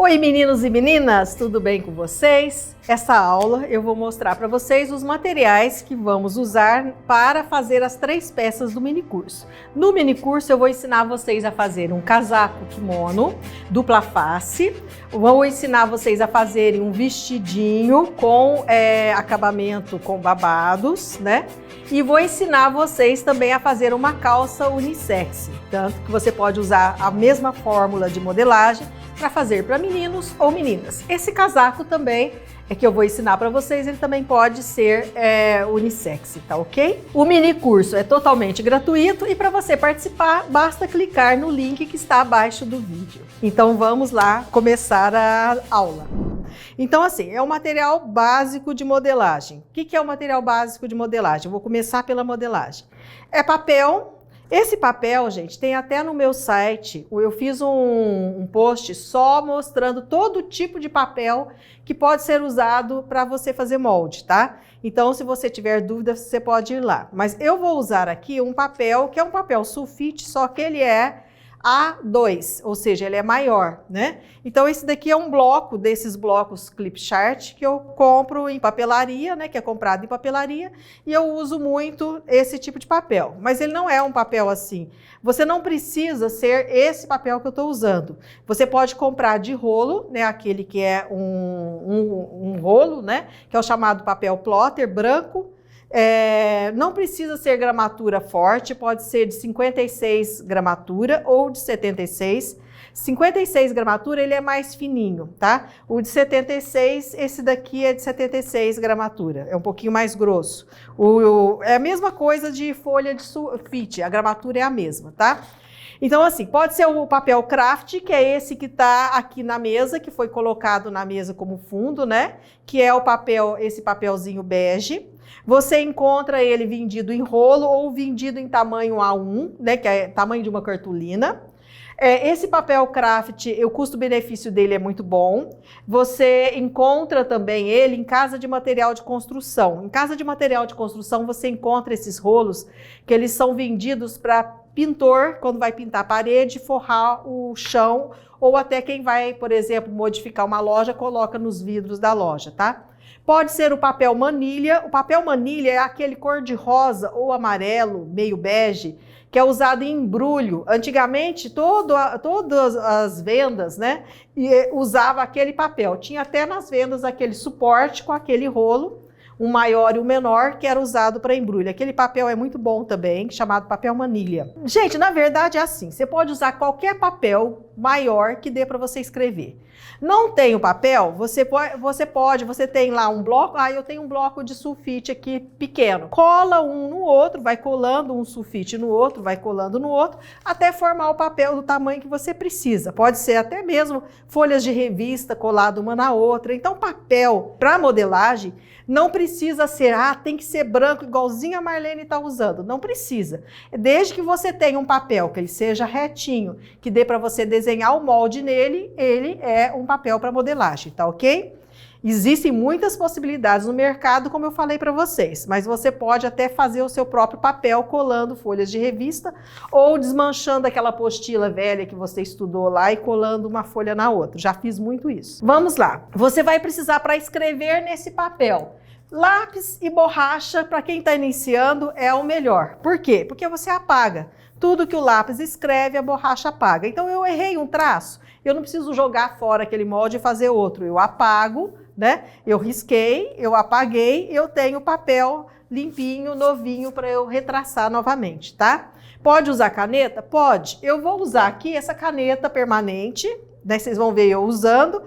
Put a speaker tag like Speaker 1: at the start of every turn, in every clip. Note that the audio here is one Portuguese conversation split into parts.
Speaker 1: Oi meninos e meninas, tudo bem com vocês? Essa aula eu vou mostrar para vocês os materiais que vamos usar para fazer as 3 peças do minicurso. No minicurso eu vou ensinar vocês a fazer um casaco kimono, dupla face, vou ensinar vocês a fazerem um vestidinho com acabamento com babados, né? E vou ensinar vocês também a fazer uma calça unissex, tanto que você pode usar a mesma fórmula de modelagem para fazer para meninos ou meninas. Esse casaco também que eu vou ensinar para vocês, ele também pode ser unissex, tá ok? O mini curso é totalmente gratuito e para você participar, basta clicar no link que está abaixo do vídeo. Então vamos lá começar a aula. Então assim, é um material básico de modelagem. O que é o material básico de modelagem? Eu vou começar pela modelagem. É papel. Esse papel, gente, tem até no meu site, eu fiz um post só mostrando todo tipo de papel que pode ser usado para você fazer molde, tá? Então, se você tiver dúvida, você pode ir lá. Mas eu vou usar aqui um papel, que é um papel sulfite, só que ele é A2, ou seja, ele é maior, né? Então esse daqui é um bloco desses blocos clip chart que eu compro em papelaria, né? Que é comprado em papelaria e eu uso muito esse tipo de papel. Mas ele não é um papel assim. Você não precisa ser esse papel que eu estou usando. Você pode comprar de rolo, né? Aquele que é um rolo, né? Que é o chamado papel plotter branco. Não precisa ser gramatura forte, pode ser de 56 gramatura ou de 76. 56 gramatura ele é mais fininho, tá? O de 76, esse daqui é de 76 gramatura, é um pouquinho mais grosso. É a mesma coisa de folha de sulfite, a gramatura é a mesma, tá? Então assim, pode ser o papel craft, que é esse que está aqui na mesa, que foi colocado na mesa como fundo, né? Que é o papel, esse papelzinho bege. Você encontra ele vendido em rolo ou vendido em tamanho A1, né, que é tamanho de uma cartolina. Esse papel craft, o custo-benefício dele é muito bom. Você encontra também ele em casa de material de construção. Em casa de material de construção você encontra esses rolos que eles são vendidos para pintor, quando vai pintar a parede, forrar o chão, ou até quem vai, por exemplo, modificar uma loja, coloca nos vidros da loja, tá? Pode ser o papel manilha. O papel manilha é aquele cor de rosa ou amarelo, meio bege, que é usado em embrulho. Antigamente, todas as vendas, né, usava aquele papel. Tinha até nas vendas aquele suporte com aquele rolo, um maior e um menor, que era usado para embrulho. Aquele papel é muito bom também, chamado papel manilha. Gente, na verdade é assim, você pode usar qualquer papel maior que dê para você escrever. Não tem o papel, você tem lá um bloco, eu tenho um bloco de sulfite aqui pequeno. Cola um no outro, vai colando um sulfite no outro, vai colando no outro, até formar o papel do tamanho que você precisa. Pode ser até mesmo folhas de revista colado uma na outra. Então papel para modelagem não precisa ser, tem que ser branco igualzinho a Marlene está usando. Não precisa. Desde que você tenha um papel que ele seja retinho, que dê para você desenhar o molde nele, ele é um papel para modelagem, tá ok? Existem muitas possibilidades no mercado, como eu falei para vocês, mas você pode até fazer o seu próprio papel colando folhas de revista ou desmanchando aquela apostila velha que você estudou lá e colando uma folha na outra. Já fiz muito isso. Vamos lá. Você vai precisar para escrever nesse papel. Lápis e borracha, para quem está iniciando, é o melhor. Por quê? Porque você apaga. Tudo que o lápis escreve, a borracha apaga. Então eu errei um traço, eu não preciso jogar fora aquele molde e fazer outro. Eu apago, né? Eu risquei, eu apaguei, eu tenho papel limpinho, novinho, para eu retraçar novamente, tá? Pode usar caneta? Pode. Eu vou usar aqui essa caneta permanente, né, vocês vão ver eu usando,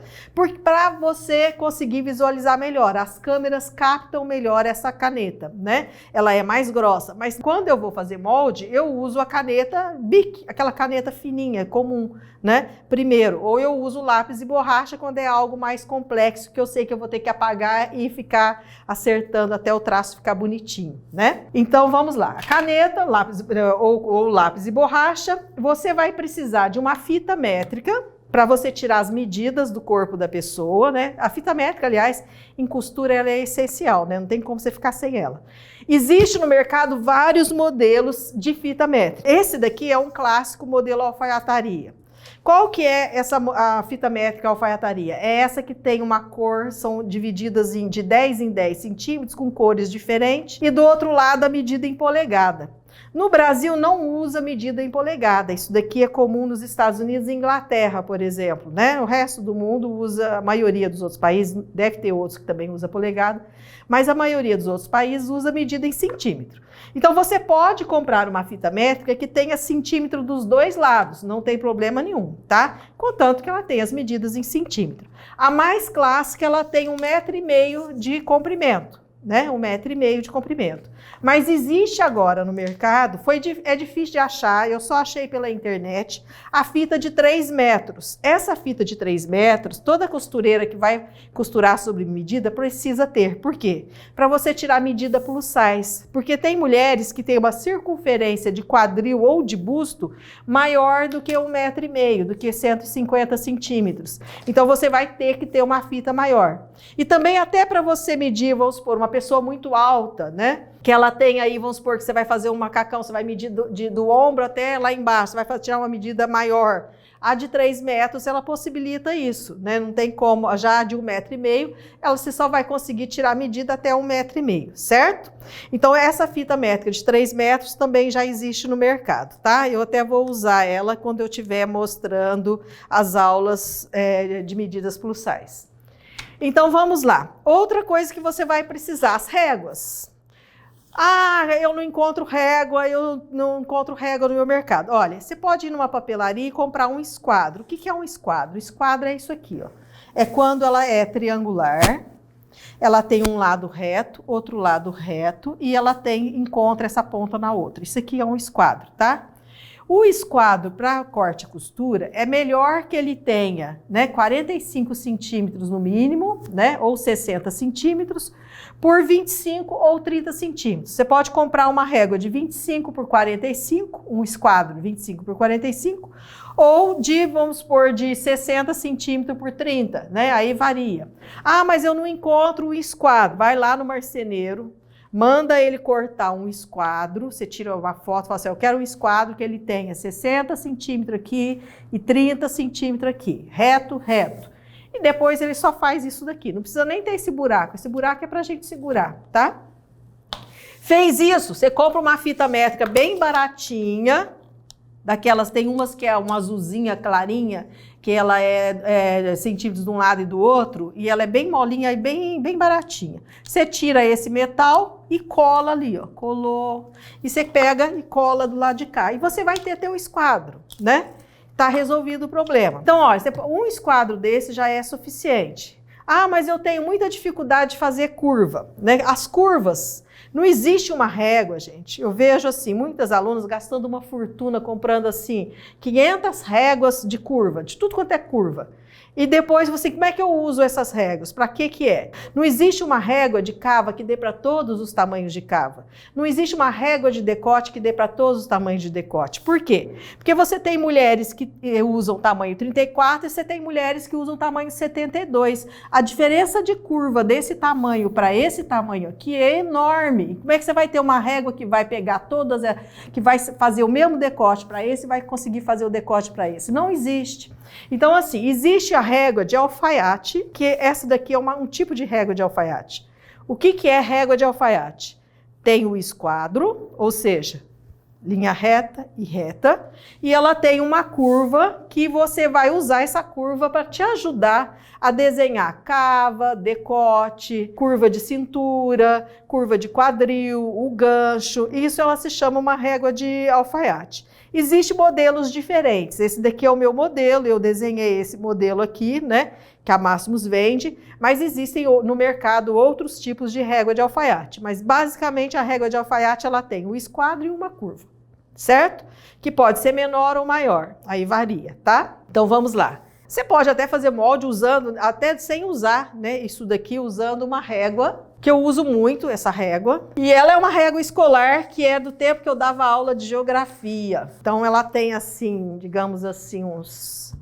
Speaker 1: para você conseguir visualizar melhor. As câmeras captam melhor essa caneta, né? Ela é mais grossa, mas quando eu vou fazer molde, eu uso a caneta Bic, aquela caneta fininha, comum, né? Primeiro, ou eu uso lápis e borracha quando é algo mais complexo, que eu sei que eu vou ter que apagar e ficar acertando até o traço ficar bonitinho, né? Então vamos lá, caneta, lápis ou lápis e borracha. Você vai precisar de uma fita métrica, para você tirar as medidas do corpo da pessoa, né? A fita métrica, aliás, em costura ela é essencial, né? Não tem como você ficar sem ela. Existe no mercado vários modelos de fita métrica. Esse daqui é um clássico modelo alfaiataria. Qual que é a fita métrica alfaiataria? É essa que tem uma cor, são divididas de 10 em 10 centímetros, com cores diferentes, e do outro lado a medida em polegada. No Brasil não usa medida em polegada, isso daqui é comum nos Estados Unidos e Inglaterra, por exemplo, né? O resto do mundo usa, a maioria dos outros países, deve ter outros que também usa polegada, mas a maioria dos outros países usa medida em centímetro. Então você pode comprar uma fita métrica que tenha centímetro dos dois lados, não tem problema nenhum, tá? Contanto que ela tenha as medidas em centímetro. A mais clássica, ela tem 1,5 m de comprimento, né? 1,5 m de comprimento. Mas existe agora no mercado, é difícil de achar, eu só achei pela internet, a fita de 3 metros. Essa fita de 3 metros, toda costureira que vai costurar sobre medida precisa ter. Por quê? Para você tirar a medida plus size. Porque tem mulheres que têm uma circunferência de quadril ou de busto maior do que 1,5 m, do que 150 centímetros. Então você vai ter que ter uma fita maior. E também até para você medir, vamos supor, uma pessoa muito alta, né? Que ela tem aí, vamos supor que você vai fazer um macacão, você vai medir do ombro até lá embaixo, você vai tirar uma medida maior. A de 3 metros, ela possibilita isso, né? Não tem como, já de 1,5 m, você só vai conseguir tirar a medida até 1,5 m, certo? Então, essa fita métrica de 3 metros também já existe no mercado, tá? Eu até vou usar ela quando eu estiver mostrando as aulas de medidas plus size. Então, vamos lá. Outra coisa que você vai precisar, as réguas. Ah, eu não encontro régua no meu mercado. Olha, você pode ir numa papelaria e comprar um esquadro. O que é um esquadro? O esquadro é isso aqui, ó. É quando ela é triangular, ela tem um lado reto, outro lado reto, e ela encontra essa ponta na outra. Isso aqui é um esquadro, tá? O esquadro para corte e costura é melhor que ele tenha, né, 45 centímetros no mínimo, né, ou 60 centímetros, por 25 ou 30 centímetros. Você pode comprar uma régua de 25 por 45, um esquadro de 25 por 45, ou vamos supor, de 60 centímetros por 30, né, aí varia. Ah, mas eu não encontro o esquadro. Vai lá no marceneiro, manda ele cortar um esquadro, você tira uma foto e fala assim, eu quero um esquadro que ele tenha 60 centímetros aqui e 30 centímetros aqui, reto, reto. E depois ele só faz isso daqui, não precisa nem ter esse buraco é pra gente segurar, tá? Fez isso, você compra uma fita métrica bem baratinha, daquelas, tem umas que é uma azulzinha clarinha, que ela é centímetros de um lado e do outro, e ela é bem molinha e bem baratinha. Você tira esse metal e cola ali, ó, colou, e você pega e cola do lado de cá, e você vai ter teu esquadro, né? Tá resolvido o problema. Então, ó, um esquadro desse já é suficiente. Ah, mas eu tenho muita dificuldade de fazer curva, né? As curvas, não existe uma régua, gente. Eu vejo assim, muitas alunas gastando uma fortuna comprando assim 500 réguas de curva, de tudo quanto é curva. E depois você, como é que eu uso essas réguas? Para que é? Não existe uma régua de cava que dê para todos os tamanhos de cava. Não existe uma régua de decote que dê para todos os tamanhos de decote. Por quê? Porque você tem mulheres que usam tamanho 34 e você tem mulheres que usam tamanho 72. A diferença de curva desse tamanho para esse tamanho aqui é enorme. Como é que você vai ter uma régua que vai pegar todas, que vai fazer o mesmo decote para esse e vai conseguir fazer o decote para esse? Não existe. Então, assim, existe a régua de alfaiate, que essa daqui é um tipo de régua de alfaiate. O que é régua de alfaiate? Tem o esquadro, ou seja, linha reta e reta, e ela tem uma curva que você vai usar essa curva para te ajudar a desenhar cava, decote, curva de cintura, curva de quadril, o gancho. Isso ela se chama uma régua de alfaiate. Existem modelos diferentes. Esse daqui é o meu modelo, eu desenhei esse modelo aqui, né, que a Máximos vende, mas existem no mercado outros tipos de régua de alfaiate. Mas basicamente a régua de alfaiate ela tem um esquadro e uma curva, certo? Que pode ser menor ou maior, aí varia, tá? Então vamos lá. Você pode até fazer molde usando, até sem usar, né, isso daqui, usando uma régua, que eu uso muito essa régua. E ela é uma régua escolar que é do tempo que eu dava aula de geografia. Então ela tem assim, digamos assim, uns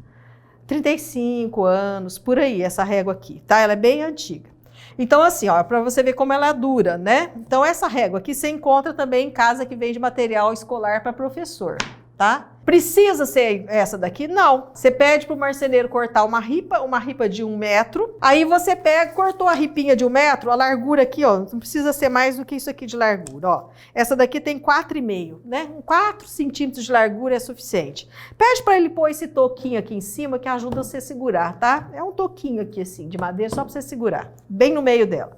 Speaker 1: 35 anos, por aí, essa régua aqui, tá? Ela é bem antiga. Então assim, ó, para você ver como ela é dura, né? Então essa régua aqui você encontra também em casa que vende material escolar para professor, tá? Precisa ser essa daqui? Não. Você pede para o marceneiro cortar uma ripa de 1 metro. Aí você pega, cortou a ripinha de 1 metro, a largura aqui, ó, não precisa ser mais do que isso aqui de largura, ó. Essa daqui tem 4,5, né? 4 centímetros de largura é suficiente. Pede para ele pôr esse toquinho aqui em cima que ajuda você a segurar, tá? É um toquinho aqui assim, de madeira, só para você segurar, bem no meio dela.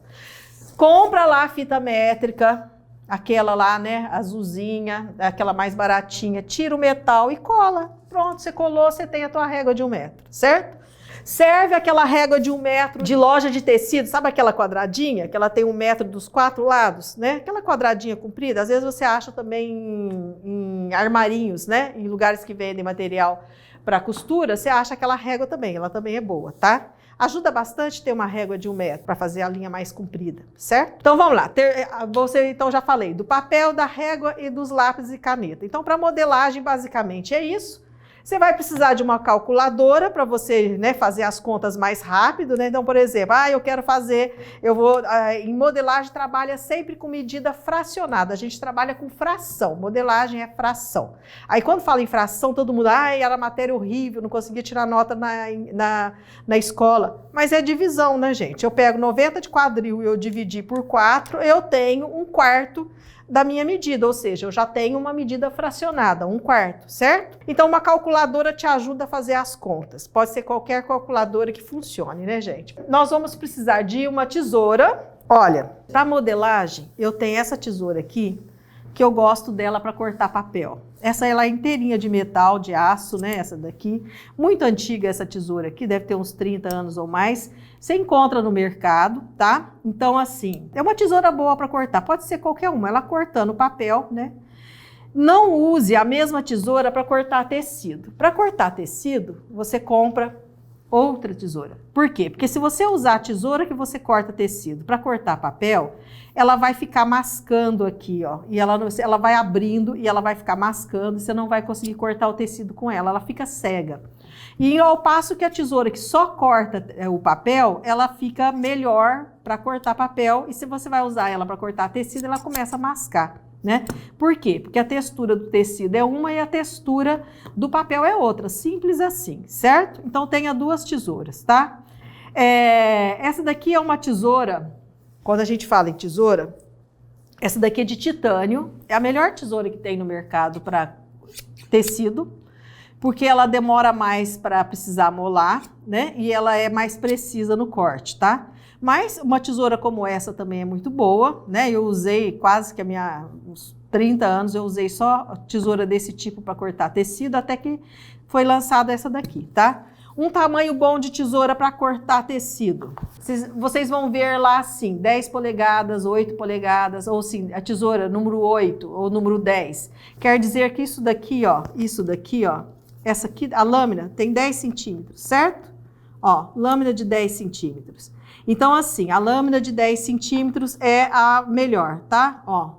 Speaker 1: Compra lá a fita métrica, aquela lá, né, azulzinha, aquela mais baratinha, tira o metal e cola. Pronto, você colou, você tem a tua régua de 1 metro, certo? Serve aquela régua de 1 metro de loja de tecido, sabe aquela quadradinha? Que ela tem 1 metro dos 4 lados, né? Aquela quadradinha comprida, às vezes você acha também em armarinhos, né? Em lugares que vendem material para costura, você acha aquela régua também, ela também é boa, tá? Ajuda bastante ter uma régua de 1 metro para fazer a linha mais comprida, certo? Então vamos lá, então já falei do papel, da régua e dos lápis e caneta. Então para modelagem basicamente é isso. Você vai precisar de uma calculadora para você, né, fazer as contas mais rápido, né? Então, por exemplo, em modelagem trabalha sempre com medida fracionada. A gente trabalha com fração. Modelagem é fração. Aí quando fala em fração, todo mundo, era matéria horrível, não conseguia tirar nota na escola. Mas é divisão, né, gente? Eu pego 90 de quadril e eu dividi por 4, eu tenho 1/4 da minha medida, ou seja, eu já tenho uma medida fracionada, 1/4, certo? Então, uma calculadora te ajuda a fazer as contas. Pode ser qualquer calculadora que funcione, né, gente? Nós vamos precisar de uma tesoura. Olha, para modelagem, eu tenho essa tesoura aqui, que eu gosto dela para cortar papel. Essa ela é inteirinha de metal, de aço, né? Essa daqui. Muito antiga essa tesoura aqui, deve ter uns 30 anos ou mais. Você encontra no mercado, tá? Então, assim, é uma tesoura boa para cortar. Pode ser qualquer uma, ela cortando papel, né? Não use a mesma tesoura para cortar tecido. Para cortar tecido, você compra outra tesoura. Por quê? Porque se você usar a tesoura que você corta tecido para cortar papel, ela vai ficar mascando aqui, ó. E ela vai abrindo e ela vai ficar mascando e você não vai conseguir cortar o tecido com ela. Ela fica cega. E ao passo que a tesoura que só corta o papel, ela fica melhor para cortar papel. E se você vai usar ela para cortar tecido, ela começa a mascar, né? Por quê? Porque a textura do tecido é uma e a textura do papel é outra. Simples assim, certo? Então tenha 2 tesouras, tá? Essa daqui é uma tesoura, quando a gente fala em tesoura, essa daqui é de titânio. É a melhor tesoura que tem no mercado para tecido, porque ela demora mais para precisar molar, né? E ela é mais precisa no corte, tá? Mas uma tesoura como essa também é muito boa, né? Eu usei quase que uns 30 anos, eu usei só tesoura desse tipo para cortar tecido, até que foi lançada essa daqui, tá? Um tamanho bom de tesoura para cortar tecido. Vocês vão ver lá assim, 10 polegadas, 8 polegadas, ou sim, a tesoura número 8 ou número 10. Quer dizer que isso daqui, ó, essa aqui, a lâmina tem 10 centímetros, certo? Ó, lâmina de 10 centímetros. Então, assim, a lâmina de 10 centímetros é a melhor, tá? Ó,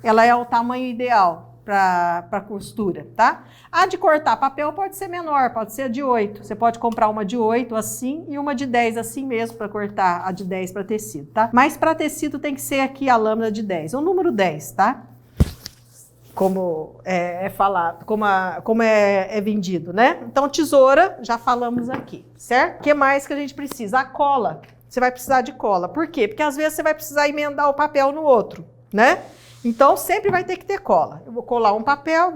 Speaker 1: ela é o tamanho ideal para costura, tá? A de cortar papel pode ser menor, pode ser a de 8. Você pode comprar uma de 8 assim e uma de 10 assim mesmo para cortar a de 10 para tecido, tá? Mas para tecido tem que ser aqui a lâmina de 10, o número 10, tá? Como é falado, como é vendido, né? Então, tesoura, já falamos aqui, certo? O que mais que a gente precisa? A cola. Você vai precisar de cola. Por quê? Porque às vezes você vai precisar emendar o papel no outro, né? Então, sempre vai ter que ter cola. Eu vou colar um papel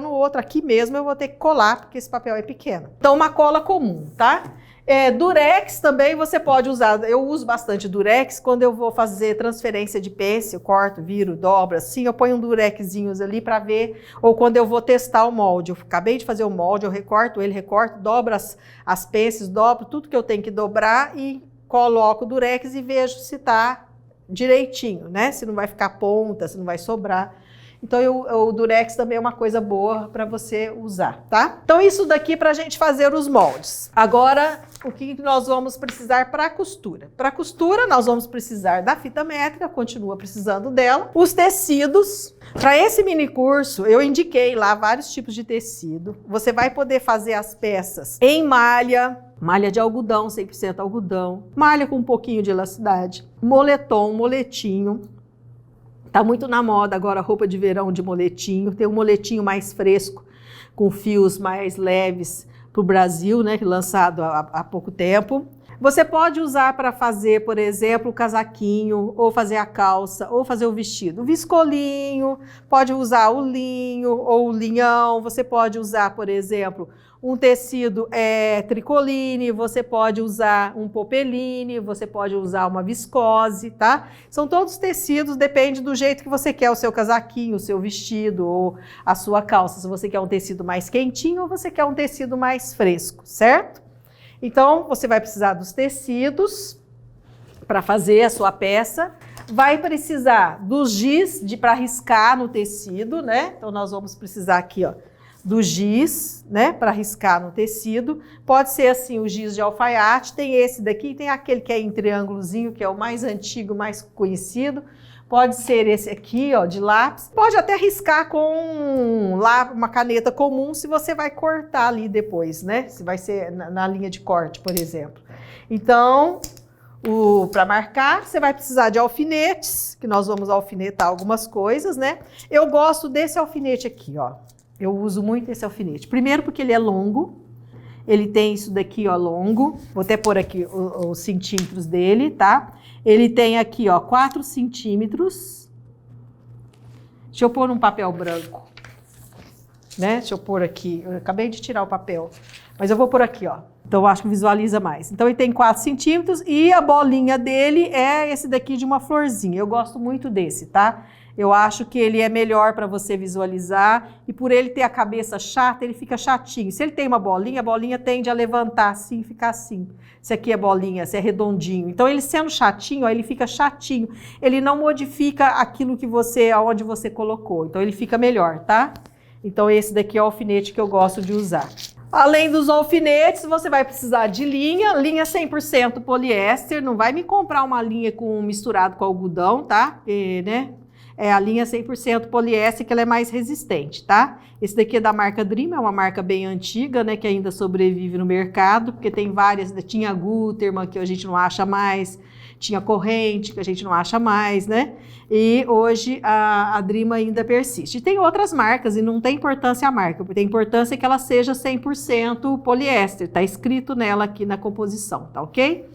Speaker 1: no outro. Aqui mesmo eu vou ter que colar, porque esse papel é pequeno. Então, uma cola comum, tá? Durex também você pode usar. Eu uso bastante durex quando eu vou fazer transferência de pence, eu corto, viro, dobro, assim, eu ponho um durexzinhos ali para ver, ou quando eu vou testar o molde. Eu acabei de fazer o molde, eu recorto, dobro as pences, dobro tudo que eu tenho que dobrar e coloco o durex e vejo se tá direitinho, né? Se não vai ficar ponta, se não vai sobrar. Então, o durex também é uma coisa boa para você usar, tá? Então, isso daqui para a gente fazer os moldes. Agora, o que nós vamos precisar para a costura? Para a costura, nós vamos precisar da fita métrica, continua precisando dela. Os tecidos. Para esse mini curso, eu indiquei lá vários tipos de tecido. Você vai poder fazer as peças em malha de algodão, 100% algodão, malha com um pouquinho de elasticidade, moletom, moletinho. Tá muito na moda agora roupa de verão de moletinho, tem um moletinho mais fresco, com fios mais leves para o Brasil, né, lançado há pouco tempo. Você pode usar para fazer, por exemplo, o casaquinho, ou fazer a calça, ou fazer o vestido. O viscolinho, pode usar o linho ou o linhão, você pode usar, por exemplo, um tecido tricoline, você pode usar um popeline, você pode usar uma viscose, tá? São todos tecidos, depende do jeito que você quer o seu casaquinho, o seu vestido ou a sua calça. Se você quer um tecido mais quentinho ou você quer um tecido mais fresco, certo? Então, você vai precisar dos tecidos para fazer a sua peça. Vai precisar dos giz para riscar no tecido, né? Então, nós vamos precisar aqui, ó, do giz, né, para riscar no tecido. Pode ser assim, o giz de alfaiate, tem esse daqui, tem aquele que é em triângulozinho, que é o mais antigo, mais conhecido. Pode ser esse aqui, ó, de lápis. Pode até riscar com uma caneta comum, se você vai cortar ali depois, né? Se vai ser na linha de corte, por exemplo. Então, para marcar, você vai precisar de alfinetes, que nós vamos alfinetar algumas coisas, né? Eu gosto desse alfinete aqui, ó. Eu uso muito esse alfinete. Primeiro porque ele é longo, ele tem isso daqui, ó, longo. Vou até pôr aqui os centímetros dele, tá? Ele tem aqui, ó, 4 centímetros. Deixa eu pôr num papel branco, né? Deixa eu pôr aqui. Eu acabei de tirar o papel, mas eu vou pôr aqui, ó. Então, eu acho que visualiza mais. Então, ele tem 4 centímetros e a bolinha dele é esse daqui de uma florzinha. Eu gosto muito desse, tá? Eu acho que ele é melhor para você visualizar e por ele ter a cabeça chata, ele fica chatinho. Se ele tem uma bolinha, a bolinha tende a levantar assim e ficar assim. Se aqui é bolinha, se é redondinho. Então, ele sendo chatinho, ó, ele fica chatinho. Ele não modifica aquilo que aonde você colocou. Então, ele fica melhor, tá? Então, esse daqui é o alfinete que eu gosto de usar. Além dos alfinetes, você vai precisar de linha 100% poliéster. Não vai me comprar uma linha misturado com algodão, tá? Né? É a linha 100% poliéster, que ela é mais resistente, tá? Esse daqui é da marca Dream, é uma marca bem antiga, né? Que ainda sobrevive no mercado, porque tem várias, tinha Gutermann, que a gente não acha mais, tinha Corrente, que a gente não acha mais, né? E hoje a Dream ainda persiste. E tem outras marcas, e não tem importância a marca, tem importância que ela seja 100% poliéster, tá escrito nela aqui na composição, tá ok?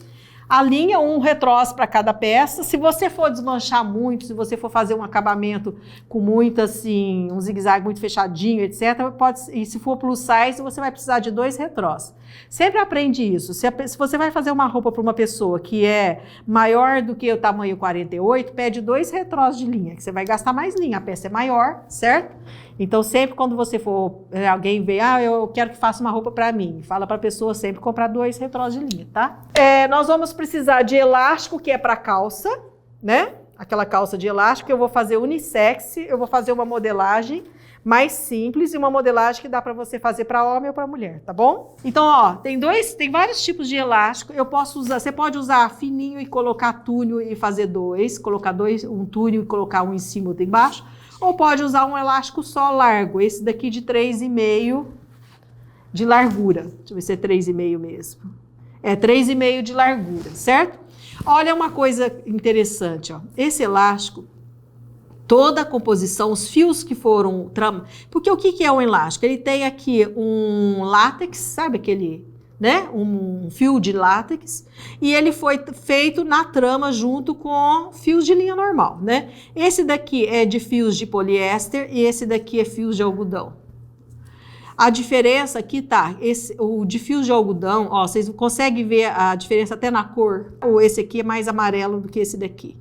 Speaker 1: A linha, um retroço para cada peça. Se você for desmanchar muito, se você for fazer um acabamento com muito assim, um zigue-zague muito fechadinho, etc., e se for plus size, você vai precisar de 2 retroços. Sempre aprende isso. Se você vai fazer uma roupa para uma pessoa que é maior do que o tamanho 48, pede 2 retroços de linha, que você vai gastar mais linha, a peça é maior, certo? Então, sempre quando você for, alguém vê, eu quero que faça uma roupa para mim, fala para a pessoa sempre comprar 2 retroços de linha, tá? Nós vamos precisar de elástico, que é para calça, né? Aquela calça de elástico, eu vou fazer unissex, eu vou fazer uma modelagem mais simples e uma modelagem que dá para você fazer para homem ou para mulher, tá bom? Então, ó, tem vários tipos de elástico. Eu posso usar, você pode usar fininho e colocar túnel e fazer 2, colocar um túnel e colocar um em cima e outro embaixo. Ou pode usar um elástico só largo, esse daqui de 3,5 de largura. Deixa eu ver se é 3,5 mesmo. É 3,5 de largura, certo? Olha uma coisa interessante, ó. Esse elástico, toda a composição, os fios que foram... Porque o que é um elástico? Ele tem aqui um látex, sabe aquele... né? Um fio de látex, e ele foi feito na trama junto com fios de linha normal, né? Esse daqui é de fios de poliéster e esse daqui é fios de algodão. A diferença aqui tá, o de fios de algodão, ó, vocês conseguem ver a diferença até na cor. Esse aqui é mais amarelo do que esse daqui.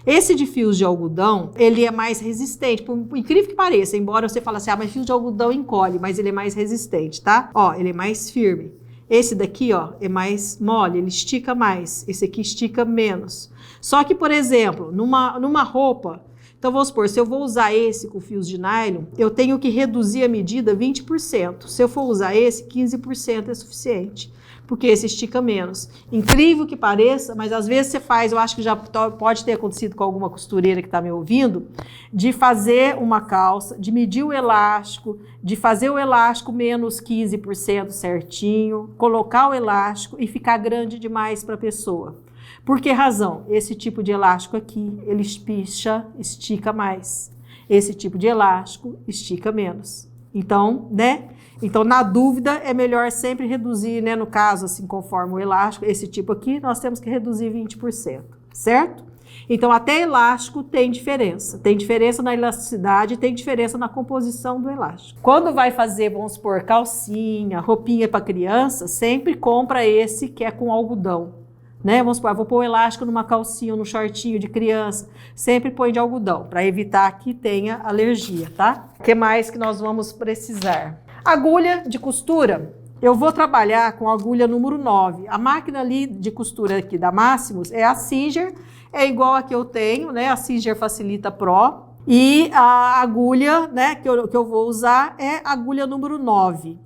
Speaker 1: Esse de fios de algodão, ele é mais resistente, por incrível que pareça, embora você fale assim, mas fio de algodão encolhe, mas ele é mais resistente, tá? Ó, ele é mais firme. Esse daqui, ó, é mais mole, ele estica mais. Esse aqui estica menos. Só que, por exemplo, numa roupa, então vamos supor, se eu vou usar esse com fios de nylon, eu tenho que reduzir a medida 20%. Se eu for usar esse, 15% é suficiente, porque esse estica menos. Incrível que pareça, mas às vezes você faz, eu acho que já pode ter acontecido com alguma costureira que está me ouvindo, de fazer uma calça, de medir o elástico, de fazer o elástico menos 15% certinho, colocar o elástico e ficar grande demais para a pessoa. Por que razão? Esse tipo de elástico aqui, ele estica mais. Esse tipo de elástico estica menos. Então, né? Então, na dúvida, é melhor sempre reduzir, né? No caso, assim, conforme o elástico, esse tipo aqui, nós temos que reduzir 20%, certo? Então, até elástico tem diferença. Tem diferença na elasticidade, tem diferença na composição do elástico. Quando vai fazer, vamos supor, calcinha, roupinha para criança, sempre compra esse que é com algodão, né? Vamos supor, vou pôr o elástico numa calcinha, num shortinho de criança, sempre põe de algodão, para evitar que tenha alergia, tá? O que mais que nós vamos precisar? Agulha de costura. Eu vou trabalhar com a agulha número 9. A máquina ali de costura aqui da Maximus é a Singer, é igual a que eu tenho, né? A Singer Facilita Pro. E a agulha, né, que eu vou usar é a agulha número 9.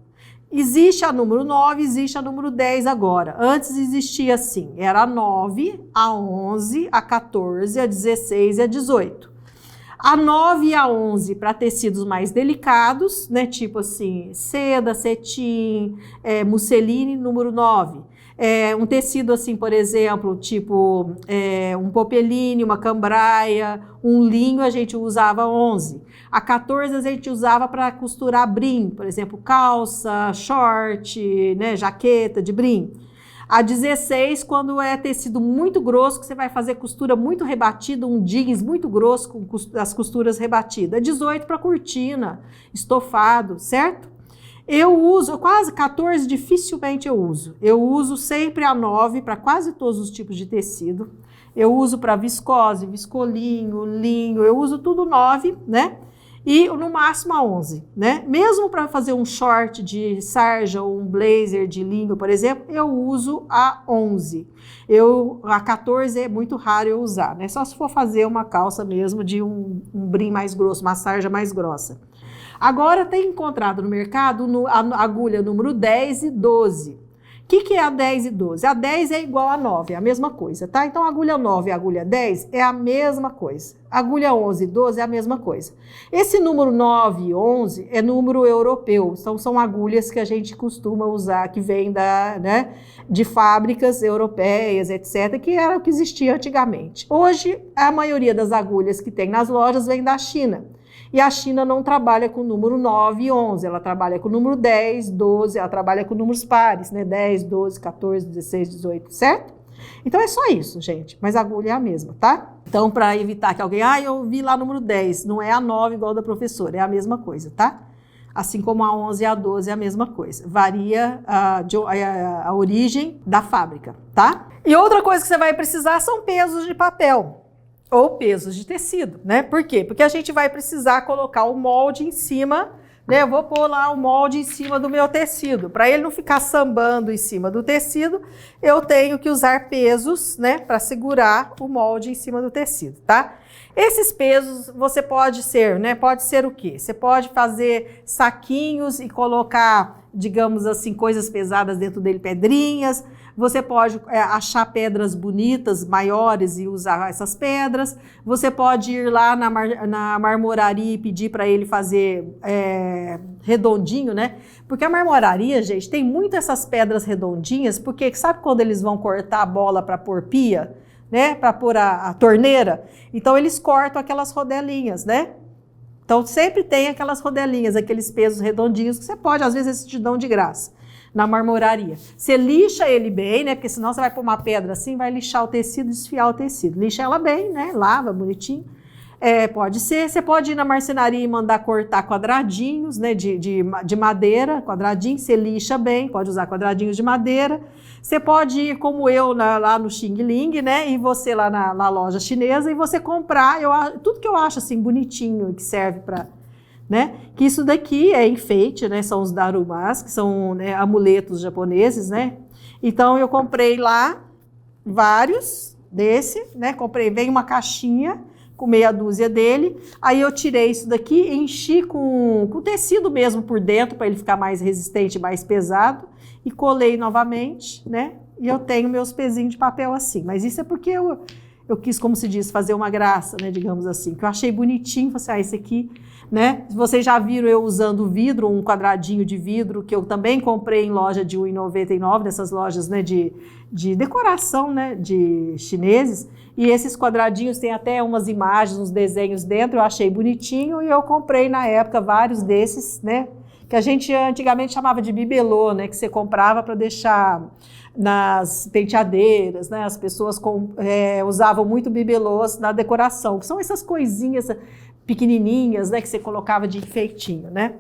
Speaker 1: Existe a número 9, existe a número 10 agora. Antes existia assim, era a 9, a 11, a 14, a 16 e a 18. A 9 e a 11 para tecidos mais delicados, né, tipo assim, seda, cetim, musseline, número 9. Um tecido assim, por exemplo, tipo um popeline, uma cambraia, um linho, a gente usava 11. A 14 a gente usava para costurar brim, por exemplo, calça, short, né, jaqueta de brim. A 16, quando é tecido muito grosso, que você vai fazer costura muito rebatida, um jeans muito grosso com as costuras rebatidas. A 18 para cortina, estofado, certo? Eu uso, quase 14 dificilmente eu uso. Eu uso sempre a 9 para quase todos os tipos de tecido. Eu uso para viscose, viscolinho, linho, eu uso tudo 9, né? E no máximo a 11, né? Mesmo para fazer um short de sarja ou um blazer de linho, por exemplo, eu uso a 11. A 14 é muito raro eu usar, né? Só se for fazer uma calça mesmo de um brim mais grosso, uma sarja mais grossa. Agora tem encontrado no mercado a agulha número 10 e 12. O que é a 10 e 12? A 10 é igual a 9, é a mesma coisa, tá? Então a agulha 9 e a agulha 10 é a mesma coisa. A agulha 11 e 12 é a mesma coisa. Esse número 9 e 11 é número europeu, então são agulhas que a gente costuma usar, que vem de fábricas europeias, etc., que era o que existia antigamente. Hoje, a maioria das agulhas que tem nas lojas vem da China. E a China não trabalha com o número 9 e 11, ela trabalha com o número 10, 12, ela trabalha com números pares, né? 10, 12, 14, 16, 18, certo? Então é só isso, gente, mas a agulha é a mesma, tá? Então, para evitar que alguém, eu vi lá o número 10, não é a 9 igual da professora, é a mesma coisa, tá? Assim como a 11 e a 12 é a mesma coisa, varia a origem da fábrica, tá? E outra coisa que você vai precisar são pesos de papel. Ou pesos de tecido, né? Por quê? Porque a gente vai precisar colocar o molde em cima, né? Eu vou pôr lá o molde em cima do meu tecido. Para ele não ficar sambando em cima do tecido, eu tenho que usar pesos, né? Para segurar o molde em cima do tecido, tá? Esses pesos você pode ser, né? Pode ser o quê? Você pode fazer saquinhos e colocar, digamos assim, coisas pesadas dentro dele, pedrinhas. Você pode achar pedras bonitas, maiores e usar essas pedras. Você pode ir lá na marmoraria e pedir para ele fazer redondinho, né? Porque a marmoraria, gente, tem muito essas pedras redondinhas, porque sabe quando eles vão cortar a bola para pôr pia, né? Para pôr a torneira? Então eles cortam aquelas rodelinhas, né? Então sempre tem aquelas rodelinhas, aqueles pesos redondinhos que você pode, às vezes, eles te dão de graça na marmoraria. Você lixa ele bem, né? Porque senão você vai pôr uma pedra assim, vai lixar o tecido, desfiar o tecido. Lixa ela bem, né? Lava bonitinho. Pode ser. Você pode ir na marcenaria e mandar cortar quadradinhos, né? De madeira, quadradinhos. Você lixa bem, pode usar quadradinhos de madeira. Você pode ir, como eu, lá no Xing Ling, né? E você lá na loja chinesa e você comprar. Tudo que eu acho assim bonitinho que serve para, né? Que isso daqui é enfeite, né? São os darumas, que são, né, amuletos japoneses, né? Então eu comprei lá vários desse, né? Veio uma caixinha com meia dúzia dele. Aí eu tirei isso daqui, enchi com tecido mesmo por dentro para ele ficar mais resistente, mais pesado, e colei novamente, né? E eu tenho meus pezinhos de papel assim. Mas isso é porque eu quis, como se diz, fazer uma graça, né? Digamos assim, que eu achei bonitinho. Falei assim, esse aqui, né? Vocês já viram eu usando vidro, um quadradinho de vidro, que eu também comprei em loja de R$1,99, dessas lojas, né, de decoração, né, de chineses. E esses quadradinhos têm até umas imagens, uns desenhos dentro, eu achei bonitinho e eu comprei na época vários desses, né? que a gente antigamente chamava de bibelô, né? Que você comprava para deixar nas penteadeiras, né? As pessoas usavam muito bibelôs na decoração, que são essas coisinhas pequenininhas, né? Que você colocava de enfeitinho, né?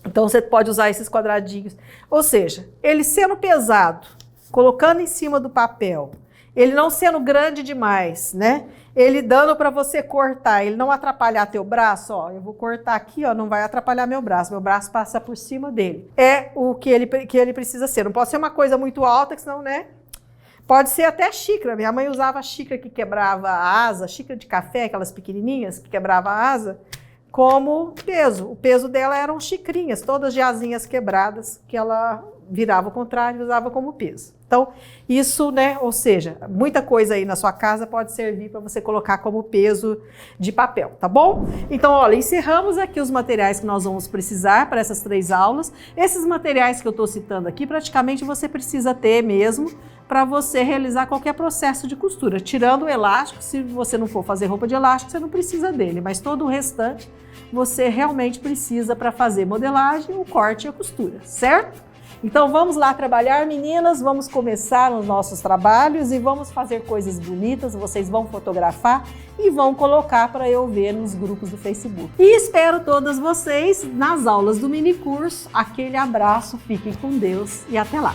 Speaker 1: Então você pode usar esses quadradinhos. Ou seja, ele sendo pesado, colocando em cima do papel, ele não sendo grande demais, né? Ele dando para você cortar, ele não atrapalhar teu braço, ó, eu vou cortar aqui, ó, não vai atrapalhar meu braço passa por cima dele. É o que ele precisa ser, não pode ser uma coisa muito alta, que senão, né? Pode ser até xícara, minha mãe usava xícara que quebrava a asa, xícara de café, aquelas pequenininhas que quebrava a asa, como peso. O peso dela eram xicrinhas, todas de asinhas quebradas, que ela virava ao contrário e usava como peso. Então, isso, né, ou seja, muita coisa aí na sua casa pode servir para você colocar como peso de papel, tá bom? Então, olha, encerramos aqui os materiais que nós vamos precisar para essas 3 aulas. Esses materiais que eu estou citando aqui, praticamente você precisa ter mesmo para você realizar qualquer processo de costura. Tirando o elástico, se você não for fazer roupa de elástico, você não precisa dele, mas todo o restante você realmente precisa para fazer modelagem, o corte e a costura, certo? Então vamos lá trabalhar, meninas, vamos começar os nossos trabalhos e vamos fazer coisas bonitas, vocês vão fotografar e vão colocar para eu ver nos grupos do Facebook. E espero todas vocês nas aulas do mini curso. Aquele abraço, fiquem com Deus e até lá!